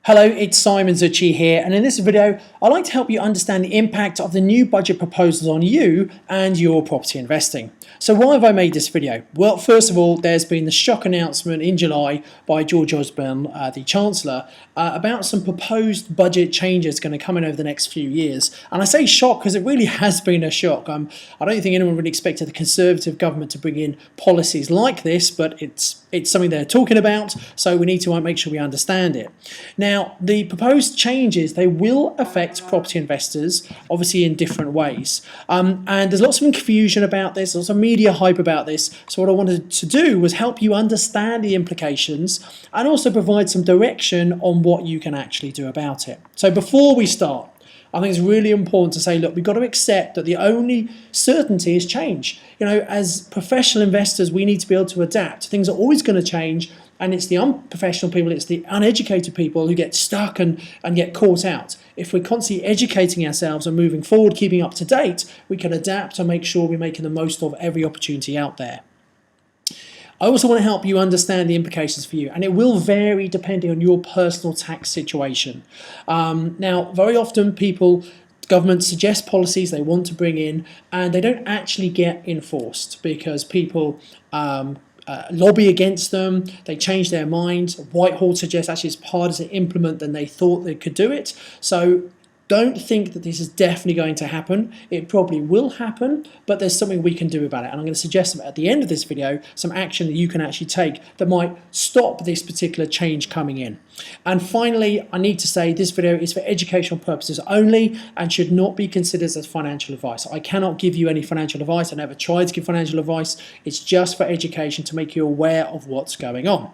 Hello, it's Simon Zucchi here, and in this video I'd like to help you understand the impact of the new budget proposals on you and your property investing. So why have I made this video? Well, first of all, there's been the shock announcement in July by George Osborne, the Chancellor, about some proposed budget changes going to come in over the next few years. And I say shock because it really has been a shock. I don't think anyone really expected the Conservative government to bring in policies like this, but it's something they're talking about, so we need to make sure we understand it. Now, the proposed changes, they will affect property investors, obviously in different ways. And there's lots of confusion about this, lots of media hype about this. So what I wanted to do was help you understand the implications and also provide some direction on what you can actually do about it. So before we start, I think it's really important to say, look, we've got to accept that the only certainty is change. You know, as professional investors, we need to be able to adapt. Things are always going to change, and it's the unprofessional people, it's the uneducated people who get stuck and get caught out. If we're constantly educating ourselves and moving forward, keeping up to date, we can adapt and make sure we're making the most of every opportunity out there. I also want to help you understand the implications for you, and it will vary depending on your personal tax situation. Now, very often governments suggest policies they want to bring in, and they don't actually get enforced because people lobby against them, they change their minds. Whitehall suggests actually it's harder to implement than they thought they could do it. So don't think that this is definitely going to happen. It probably will happen, but there's something we can do about it. And I'm going to suggest at the end of this video some action that you can actually take that might stop this particular change coming in. And finally, I need to say this video is for educational purposes only and should not be considered as financial advice. I cannot give you any financial advice. I never tried to give financial advice. It's just for education to make you aware of what's going on.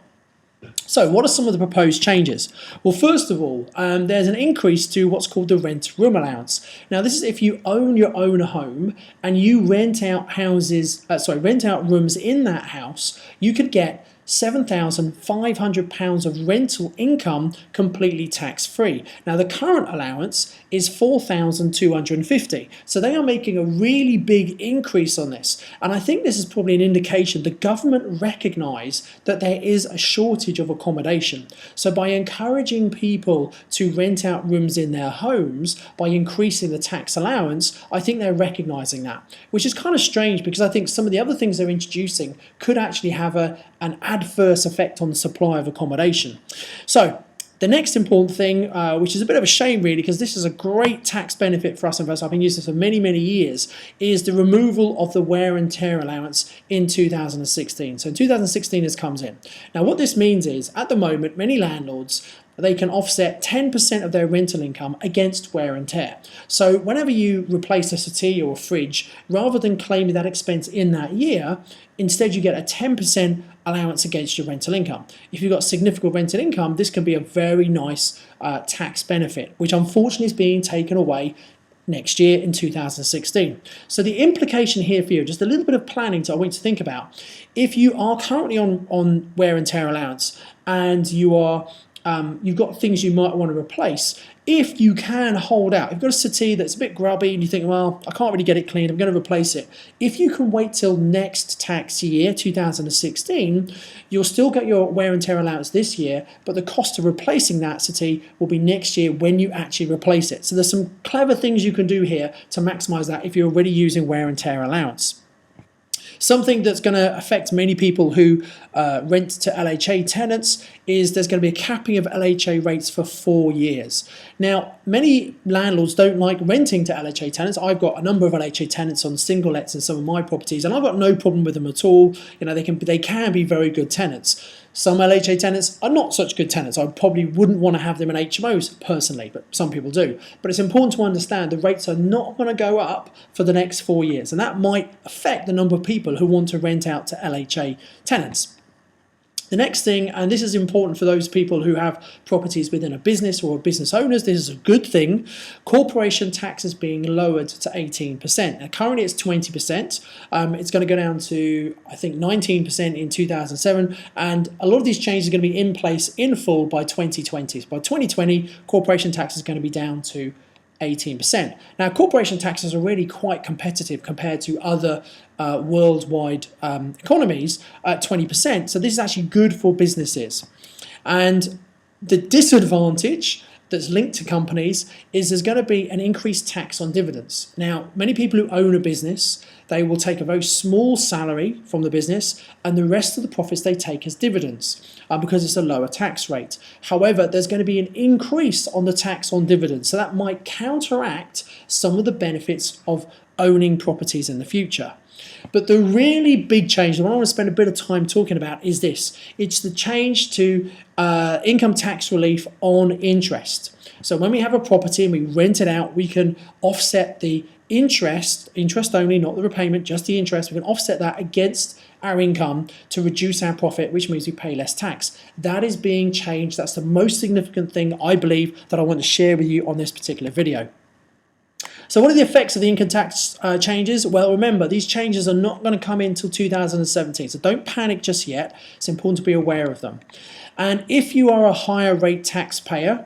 So what are some of the proposed changes? Well, first of all, there's an increase to what's called the rent room allowance. Now, this is if you own your own home and you rent out rooms in that house, you could get £7,500 of rental income completely tax-free. Now, the current allowance is £4,250. So they are making a really big increase on this. And I think this is probably an indication the government recognise that there is a shortage of accommodation. So by encouraging people to rent out rooms in their homes, by increasing the tax allowance, I think they're recognising that, which is kind of strange because I think some of the other things they're introducing could actually have an adverse effect on the supply of accommodation. So the next important thing, which is a bit of a shame really, because this is a great tax benefit for us investors, I've been using this for many, many years, is the removal of the wear and tear allowance in 2016. So in 2016 this comes in. Now what this means is, at the moment, many landlords, they can offset 10% of their rental income against wear and tear. So whenever you replace a settee or a fridge, rather than claiming that expense in that year, instead you get a 10% allowance against your rental income. If you've got significant rental income, this can be a very nice tax benefit, which unfortunately is being taken away next year in 2016. So the implication here for you, just a little bit of planning I want you to think about. If you are currently on wear and tear allowance and you've got things you might want to replace, if you can hold out, if you've got a settee that's a bit grubby and you think, well, I can't really get it cleaned, I'm going to replace it. If you can wait till next tax year, 2016, you'll still get your wear and tear allowance this year, but the cost of replacing that settee will be next year when you actually replace it. So there's some clever things you can do here to maximise that if you're already using wear and tear allowance. Something that's going to affect many people who rent to LHA tenants is there's going to be a capping of LHA rates for 4 years. Now, many landlords don't like renting to LHA tenants. I've got a number of LHA tenants on single lets in some of my properties, and I've got no problem with them at all. You know, they can be very good tenants. Some LHA tenants are not such good tenants. I probably wouldn't want to have them in HMOs personally, but some people do. But it's important to understand the rates are not going to go up for the next 4 years, and that might affect the number of people who want to rent out to LHA tenants. The next thing, and this is important for those people who have properties within a business or business owners, this is a good thing, corporation tax is being lowered to 18%. Now currently it's 20%, it's going to go down to I think 19% in 2007, and a lot of these changes are going to be in place in full by 2020. So by 2020, corporation tax is going to be down to 18%. Now, corporation taxes are really quite competitive compared to other worldwide economies at 20%. So this is actually good for businesses. And The disadvantage that's linked to companies is there's going to be an increased tax on dividends. Now, many people who own a business, they will take a very small salary from the business and the rest of the profits they take as dividends because it's a lower tax rate. However, there's going to be an increase on the tax on dividends, so that might counteract some of the benefits of owning properties in the future. But the really big change, the one I want to spend a bit of time talking about, is this. It's the change to income tax relief on interest. So when we have a property and we rent it out, we can offset the interest only, not the repayment, just the interest. We can offset that against our income to reduce our profit, which means we pay less tax. That is being changed. That's the most significant thing, I believe, that I want to share with you on this particular video. So what are the effects of the income tax changes? Well, remember, these changes are not going to come in until 2017, so don't panic just yet. It's important to be aware of them. And if you are a higher rate taxpayer,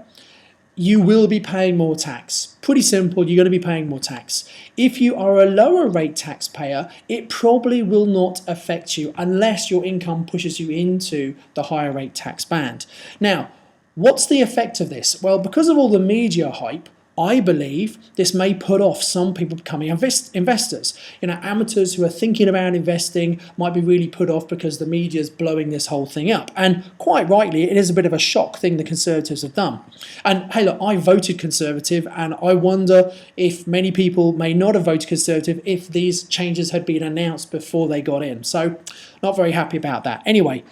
you will be paying more tax. Pretty simple, you're going to be paying more tax. If you are a lower rate taxpayer, it probably will not affect you unless your income pushes you into the higher rate tax band. Now, what's the effect of this? Well, because of all the media hype, I believe this may put off some people becoming investors. Amateurs who are thinking about investing might be really put off because the media is blowing this whole thing up. And quite rightly, it is a bit of a shock thing the Conservatives have done. And hey, look, I voted Conservative, and I wonder if many people may not have voted Conservative if these changes had been announced before they got in. So, not very happy about that. Anyway,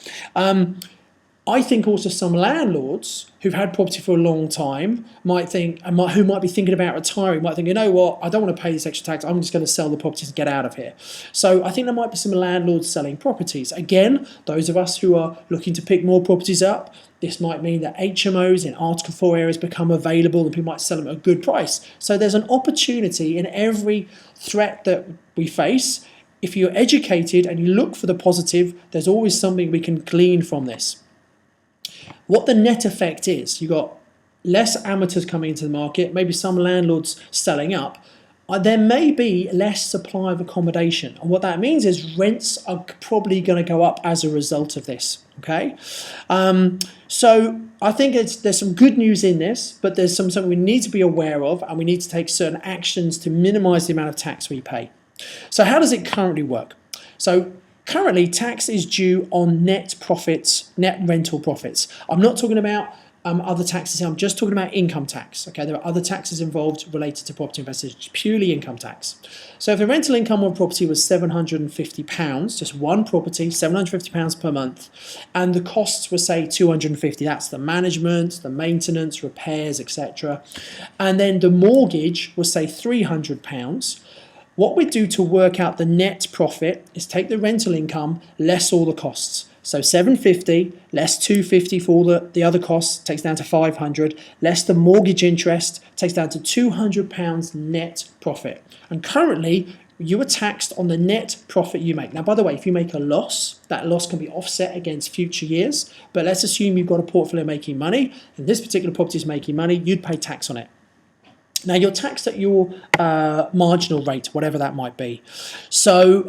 I think also some landlords who've had property for a long time might think, who might be thinking about retiring, might think, you know what, I don't want to pay this extra tax, I'm just going to sell the properties and get out of here. So I think there might be some landlords selling properties. Again, those of us who are looking to pick more properties up, this might mean that HMOs in Article 4 areas become available and people might sell them at a good price. So there's an opportunity in every threat that we face. If you're educated and you look for the positive, there's always something we can glean from this. What the net effect is, you've got less amateurs coming into the market, maybe some landlords selling up. There may be less supply of accommodation. And what that means is rents are probably going to go up as a result of this. Okay, so I think there's some good news in this, but there's something we need to be aware of, and we need to take certain actions to minimize the amount of tax we pay. So how does it currently work? So currently, tax is due on net profits, net rental profits. I'm not talking about other taxes here. I'm just talking about income tax. Okay, there are other taxes involved related to property investors, purely income tax. So if the rental income on property was £750, just one property, £750 per month, and the costs were, say, £250, that's the management, the maintenance, repairs, etc. And then the mortgage was, say, £300. What we do to work out the net profit is take the rental income less all the costs. So 750 less 250 for all the other costs takes down to 500, less the mortgage interest takes down to £200 net profit. And currently you are taxed on the net profit you make. Now, by the way, if you make a loss, that loss can be offset against future years. But let's assume you've got a portfolio making money and this particular property is making money, you'd pay tax on it. Now, you're taxed at your marginal rate, whatever that might be. So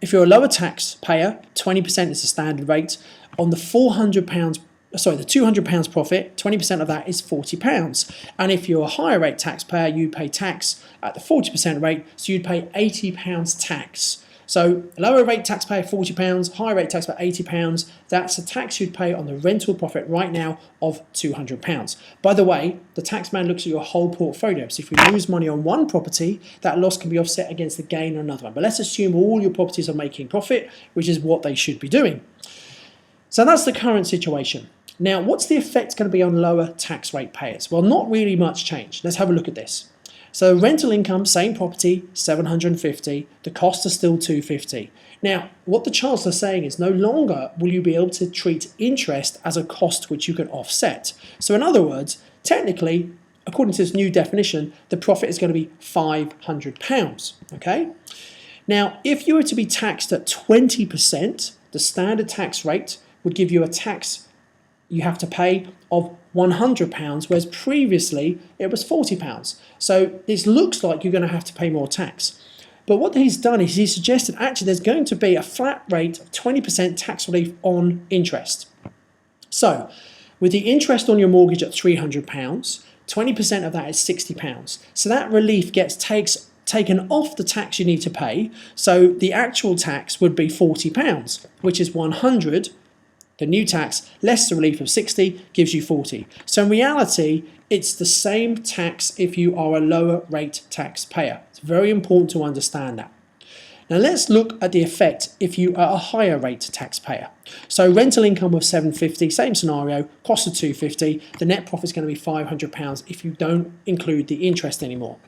if you're a lower taxpayer, 20% is the standard rate. On the £200 profit, 20% of that is £40. And if you're a higher rate taxpayer, you pay tax at the 40% rate, so you'd pay £80 tax. So lower rate taxpayer £40, higher rate taxpayer £80, that's a tax you'd pay on the rental profit right now of £200. By the way, the tax man looks at your whole portfolio. So if you lose money on one property, that loss can be offset against the gain on another one. But let's assume all your properties are making profit, which is what they should be doing. So that's the current situation. Now, what's the effect going to be on lower tax rate payers? Well, not really much change. Let's have a look at this. So rental income, same property, 750. The costs are still 250. Now, what the Chancellor is saying is no longer will you be able to treat interest as a cost which you can offset. So in other words, technically, according to this new definition, the profit is going to be £500. Okay? Now, if you were to be taxed at 20%, the standard tax rate would give you a tax you have to pay of £100, whereas previously it was £40. So this looks like you're going to have to pay more tax. But what he's done is he suggested actually there's going to be a flat rate of 20% tax relief on interest. So With the interest on your mortgage at £300, 20% of that is £60. So that relief gets taken off the tax you need to pay. So the actual tax would be £40, which is 100. The new tax less the relief of 60 gives you 40. So in reality, it's the same tax if you are a lower rate taxpayer. It's very important to understand that. Now let's look at the effect if you are a higher rate taxpayer. So rental income of £750, same scenario, cost of £250. The net profit is going to be £500 if you don't include the interest anymore.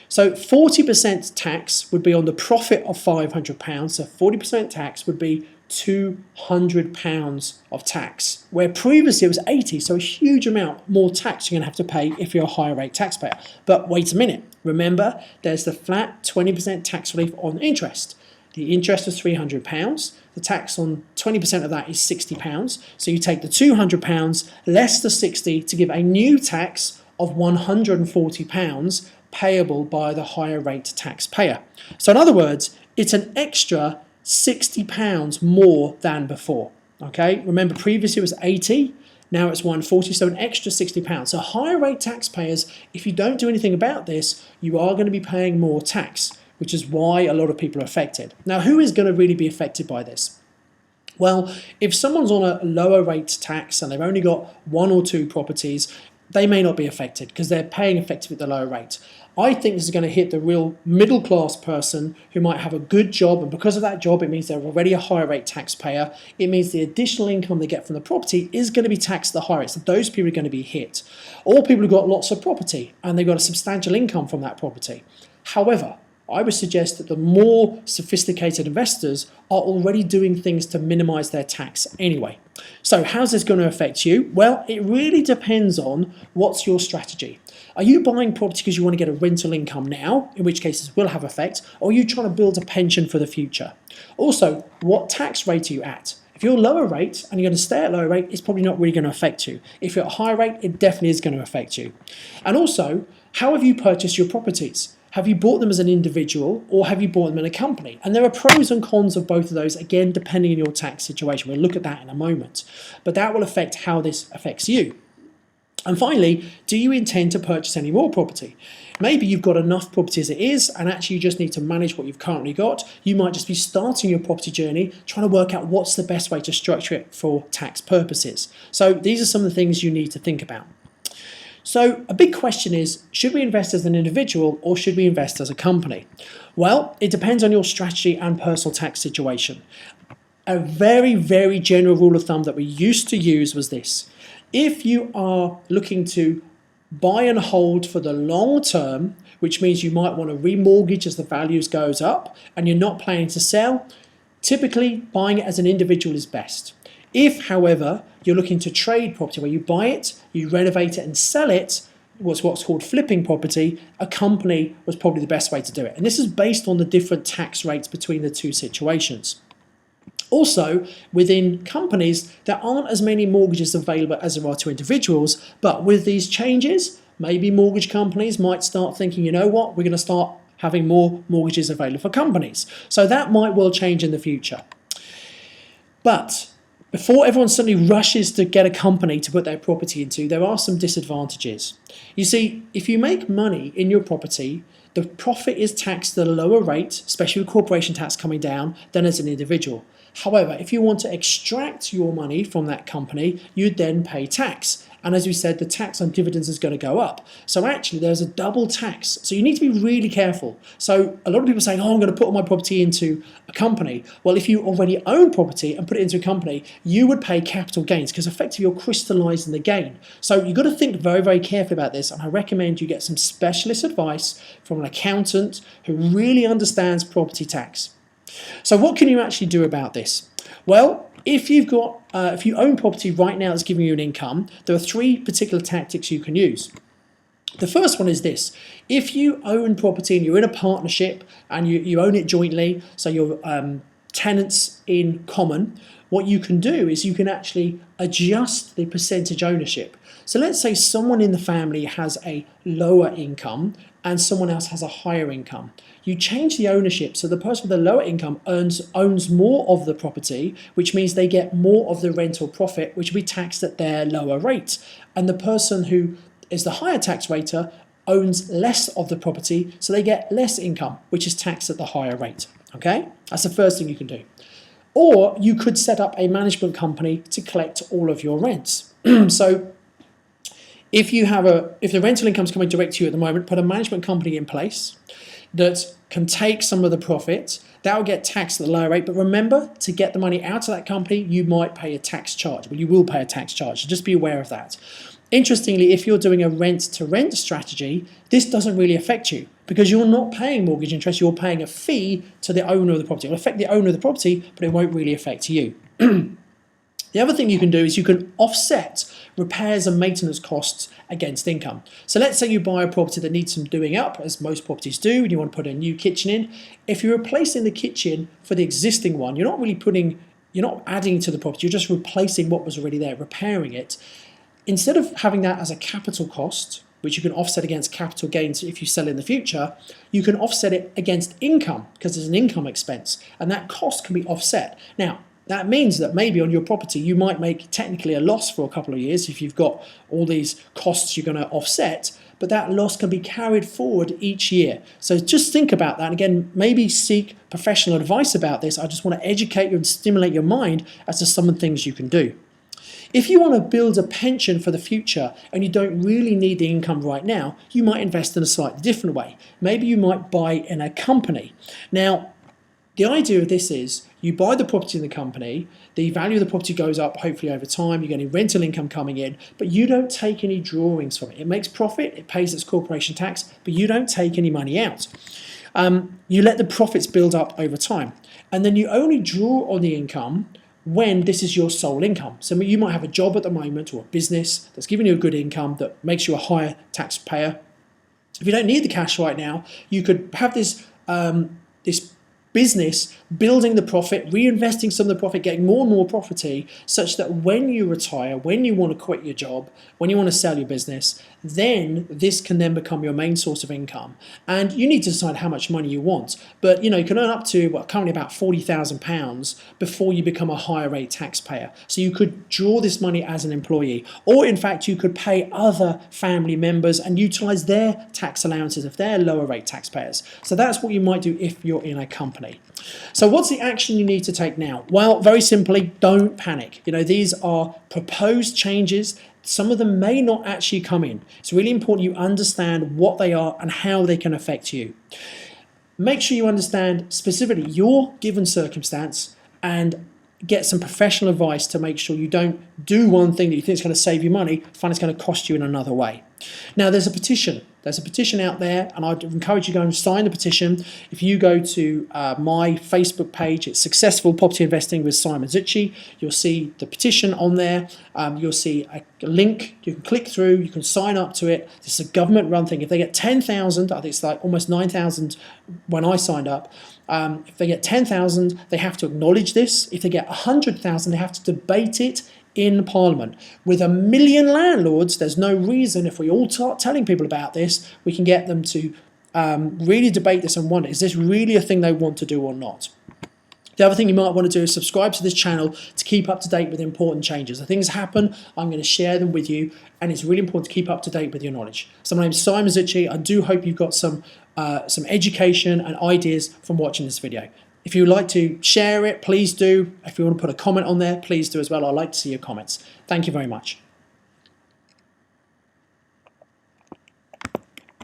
So 40% tax would be on the profit of £500. So 40% tax would be £200 of tax, where previously it was 80, so a huge amount more tax you're going to have to pay if you're a higher rate taxpayer. But wait a minute, remember there's the flat 20% tax relief on interest. The interest is £300, the tax on 20% of that is £60, so you take the £200 less the 60 to give a new tax of £140 payable by the higher rate taxpayer. So in other words, it's an extra £60 more than before. Okay, remember previously it was 80, now it's 140, so an extra £60. So higher rate taxpayers, if you don't do anything about this, you are going to be paying more tax, which is why a lot of people are affected. Now, who is going to really be affected by this? Well, if someone's on a lower rate tax and they've only got 1 or 2 properties, they may not be affected because they're paying effectively at the lower rate. I think this is going to hit the real middle class person who might have a good job, and because of that job it means they're already a higher rate taxpayer. It means the additional income they get from the property is going to be taxed at the higher rate, so those people are going to be hit. Or people who've got lots of property and they've got a substantial income from that property. However, I would suggest that the more sophisticated investors are already doing things to minimize their tax anyway. So how's this going to affect you? Well, it really depends on what's your strategy. Are you buying property because you want to get a rental income now, in which case this will have effect, or are you trying to build a pension for the future? Also, what tax rate are you at? If you're lower rate and you're going to stay at lower rate, it's probably not really going to affect you. If you're at a higher rate, it definitely is going to affect you. And also, how have you purchased your properties? Have you bought them as an individual or have you bought them in a company? And there are pros and cons of both of those, again, depending on your tax situation. We'll look at that in a moment. But that will affect how this affects you. And finally, do you intend to purchase any more property? Maybe you've got enough property as it is and actually you just need to manage what you've currently got. You might just be starting your property journey, trying to work out what's the best way to structure it for tax purposes. So these are some of the things you need to think about. So a big question is, should we invest as an individual or should we invest as a company? Well, it depends on your strategy and personal tax situation. A very, very general rule of thumb that we used to use was this. If you are looking to buy and hold for the long term, which means you might want to remortgage as the values goes up and you're not planning to sell, typically buying it as an individual is best. If, however, you're looking to trade property where you buy it, you renovate it and sell it, what's called flipping property, a company was probably the best way to do it. And this is based on the different tax rates between the two situations. Also, within companies, there aren't as many mortgages available as there are to individuals, but with these changes, maybe mortgage companies might start thinking, you know what, we're going to start having more mortgages available for companies. So that might well change in the future. But before everyone suddenly rushes to get a company to put their property into, there are some disadvantages. You see, if you make money in your property, the profit is taxed at a lower rate, especially with corporation tax coming down, than as an individual. However, if you want to extract your money from that company, you'd then pay tax. And as we said, the tax on dividends is going to go up. So actually, there's a double tax. So you need to be really careful. So a lot of people are saying, oh, I'm going to put all my property into a company. Well, if you already own property and put it into a company, you would pay capital gains because effectively you're crystallizing the gain. So you've got to think very, very carefully about this. And I recommend you get some specialist advice from an accountant who really understands property tax. So what can you actually do about this? Well, if you own property right now that's giving you an income, there are 3 particular tactics you can use. The first one is this. If you own property and you're in a partnership and you own it jointly, so you're tenants in common, what you can do is you can actually adjust the percentage ownership. So let's say someone in the family has a lower income and someone else has a higher income. You change the ownership so the person with the lower income owns more of the property, which means they get more of the rental profit, which will be taxed at their lower rate. And the person who is the higher tax rater owns less of the property, so they get less income, which is taxed at the higher rate. Okay, that's the first thing you can do. Or you could set up a management company to collect all of your rents. So if the rental income is coming direct to you at the moment, put a management company in place that can take some of the profit. That will get taxed at the lower rate. But remember, to get the money out of that company, you might pay a tax charge. Well, you will pay a tax charge. So just be aware of that. Interestingly, if you're doing a rent-to-rent strategy, this doesn't really affect you because you're not paying mortgage interest. You're paying a fee to the owner of the property. It will affect the owner of the property, but it won't really affect you. The other thing you can do is you can offset repairs and maintenance costs against income. So let's say you buy a property that needs some doing up, as most properties do, and you want to put a new kitchen in. If you're replacing the kitchen for the existing one, you're not adding to the property, you're just replacing what was already there, repairing it. Instead of having that as a capital cost, which you can offset against capital gains if you sell in the future, you can offset it against income because it's an income expense, and that cost can be offset. Now, that means that maybe on your property you might make technically a loss for a couple of years if you've got all these costs you're going to offset, but that loss can be carried forward each year. So just think about that. And again, maybe seek professional advice about this. I just want to educate you and stimulate your mind as to some of the things you can do. If you want to build a pension for the future and you don't really need the income right now, you might invest in a slightly different way. Maybe you might buy in a company. Now, the idea of this is you buy the property in the company, the value of the property goes up hopefully over time, you're getting rental income coming in, but you don't take any drawings from it. It makes profit, it pays its corporation tax, but you don't take any money out. You let the profits build up over time, and then you only draw on the income when this is your sole income. So you might have a job at the moment or a business that's giving you a good income that makes you a higher taxpayer. If you don't need the cash right now, you could have this business building the profit, reinvesting some of the profit, getting more and more property, such that when you retire, when you want to quit your job, when you want to sell your business, then this can then become your main source of income. And you need to decide how much money you want. But you can earn up to currently about £40,000 before you become a higher rate taxpayer. So you could draw this money as an employee, or in fact you could pay other family members and utilize their tax allowances if they're lower rate taxpayers. So that's what you might do if you're in a company. So what's the action you need to take now? Well, very simply, don't panic. These are proposed changes. Some of them may not actually come in. It's really important you understand what they are and how they can affect you. Make sure you understand specifically your given circumstance and get some professional advice to make sure you don't do one thing that you think is going to save you money, find it's going to cost you in another way. Now, there's a petition. There's a petition out there, and I'd encourage you to go and sign the petition. If you go to my Facebook page, it's Successful Property Investing with Simon Zucci. You'll see the petition on there. You'll see a link. You can click through. You can sign up to it. It's a government-run thing. If they get 10,000, I think it's like almost 9,000 when I signed up. If they get 10,000, they have to acknowledge this. If they get 100,000, they have to debate it in Parliament. With 1 million landlords, there's no reason, if we all start telling people about this, we can get them to really debate this and wonder, is this really a thing they want to do or not? The other thing you might want to do is subscribe to this channel to keep up to date with important changes. As things happen, I'm going to share them with you, and it's really important to keep up to date with your knowledge. So my name is Simon Zucci. I do hope you've got some education and ideas from watching this video. If you would like to share it, please do. If you want to put a comment on there, please do as well. I'd like to see your comments. Thank you very much.